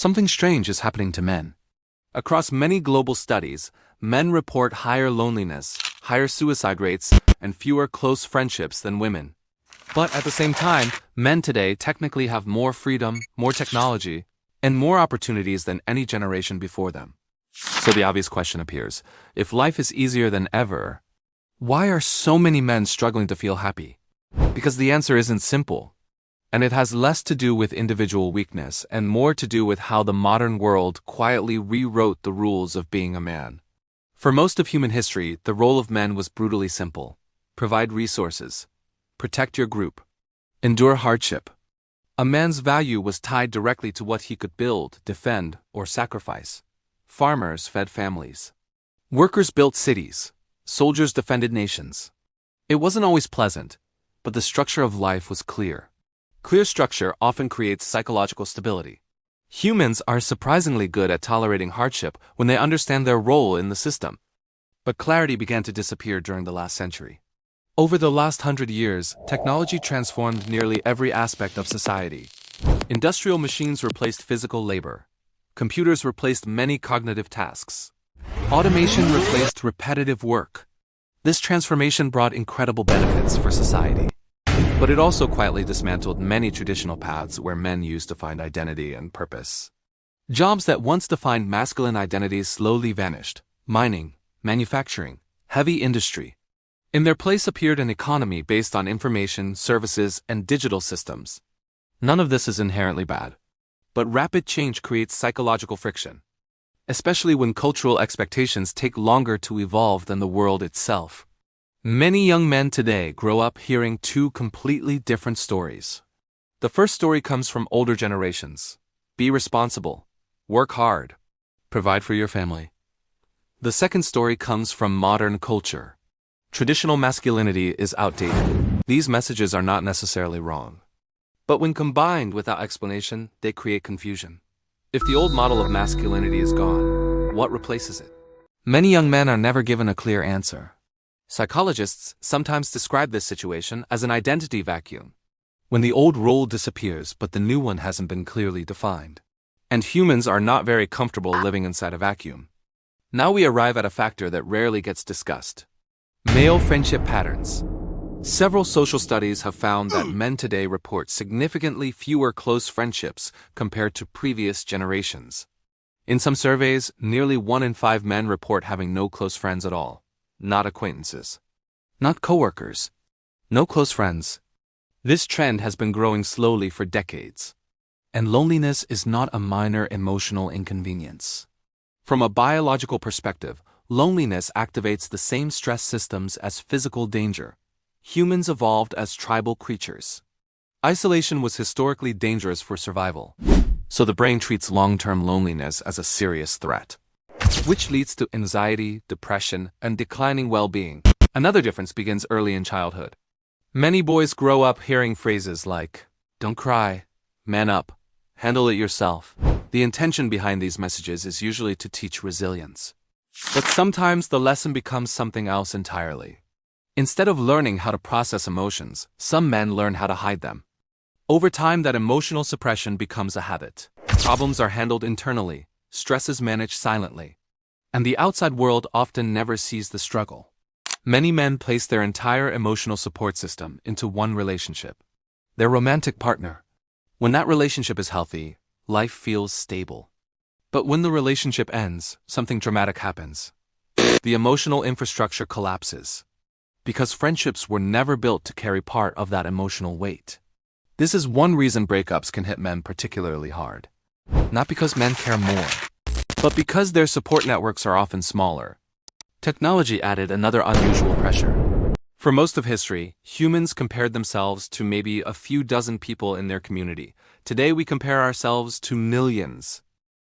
something strange is happening to men. Across many global studies, men report higher loneliness, higher suicide rates, and fewer close friendships than women. But at the same time, men today technically have more freedom, more technology, and more opportunities than any generation before them. So the obvious question appears, if life is easier than ever, why are so many men struggling to feel happy? Because the answer isn't simple, and it has less to do with individual weakness and more to do with how the modern world quietly rewrote the rules of being a man. For most of human history, the role of men was brutally simple: provide resources, protect your group, endure hardship. A man's value was tied directly to what he could build, defend, or sacrifice. Farmers fed families. Workers built cities. Soldiers defended nations. It wasn't always pleasant, but the structure of life was clear. Clear structure often creates psychological stability. Humans are surprisingly good at tolerating hardship when they understand their role in the system. But clarity began to disappear during the last century. Over the last 100 years, technology transformed nearly every aspect of society. Industrial machines replaced physical labor. Computers replaced many cognitive tasks. Automation replaced repetitive work. This transformation brought incredible benefits for society. But it also quietly dismantled many traditional paths where men used to find identity and purpose. Jobs that once defined masculine identities slowly vanished: mining, manufacturing, heavy industry. In their place appeared an economy based on information, services, and digital systems. None of this is inherently bad. But rapid change creates psychological friction, especially when cultural expectations take longer to evolve than the world itself. Many young men today grow up hearing two completely different stories. The first story comes from older generations: be responsible, work hard, provide for your family. The second story comes from modern culture. Traditional masculinity is outdated. These messages are not necessarily wrong. But when combined without explanation, they create confusion. If the old model of masculinity is gone, what replaces it? Many young men are never given a clear answer. Psychologists sometimes describe this situation as an identity vacuum, when the old role disappears but the new one hasn't been clearly defined. And humans are not very comfortable living inside a vacuum. Now we arrive at a factor that rarely gets discussed: male friendship patterns. Several social studies have found that men today report significantly fewer close friendships compared to previous generations. In some surveys, nearly 1 in 5 men report having no close friends at all. Not acquaintances, not coworkers, no close friends. This trend has been growing slowly for decades. And loneliness is not a minor emotional inconvenience. From a biological perspective, loneliness activates the same stress systems as physical danger. Humans evolved as tribal creatures. Isolation was historically dangerous for survival, so the brain treats long-term loneliness as a serious threat, which leads to anxiety, depression, and declining well-being. Another difference begins early in childhood. Many boys grow up hearing phrases like, "Don't cry," "Man up," "Handle it yourself." The intention behind these messages is usually to teach resilience. But sometimes the lesson becomes something else entirely. Instead of learning how to process emotions, some men learn how to hide them. Over time, that emotional suppression becomes a habit. Problems are handled internally, stress is managed silently, and the outside world often never sees the struggle. Many men place their entire emotional support system into one relationship: their romantic partner. When that relationship is healthy, life feels stable. But when the relationship ends, something dramatic happens. The emotional infrastructure collapses, because friendships were never built to carry part of that emotional weight. This is one reason breakups can hit men particularly hard. Not because men care more, but because their support networks are often smaller. Technology added another unusual pressure. For most of history, humans compared themselves to maybe a few dozen people in their community. Today we compare ourselves to millions.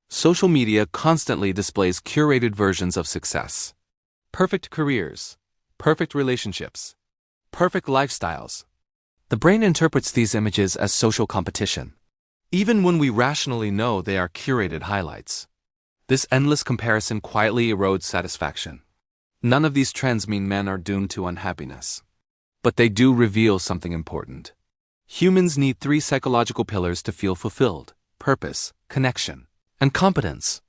Social media constantly displays curated versions of success. Perfect careers, perfect relationships, perfect lifestyles. The brain interprets these images as social competition, even when we rationally know they are curated highlights. This endless comparison quietly erodes satisfaction. None of these trends mean men are doomed to unhappiness, but they do reveal something important. Humans need 3 psychological pillars to feel fulfilled: purpose, connection, and competence.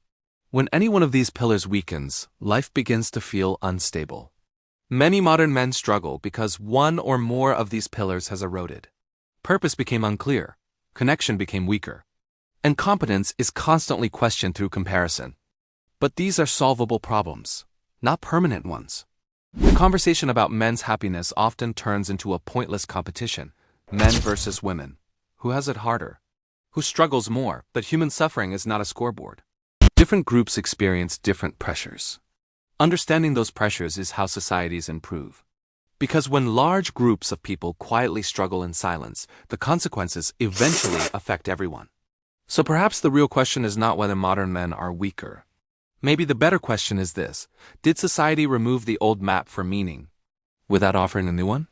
When any one of these pillars weakens, life begins to feel unstable. Many modern men struggle because one or more of these pillars has eroded. Purpose became unclear, connection became weaker, and competence is constantly questioned through comparison. But these are solvable problems, not permanent ones. The conversation about men's happiness often turns into a pointless competition, men versus women. Who has it harder? Who struggles more? But human suffering is not a scoreboard. Different groups experience different pressures. Understanding those pressures is how societies improve. Because when large groups of people quietly struggle in silence, the consequences eventually affect everyone. So perhaps the real question is not whether modern men are weaker. Maybe the better question is this: did society remove the old map for meaning without offering a new one?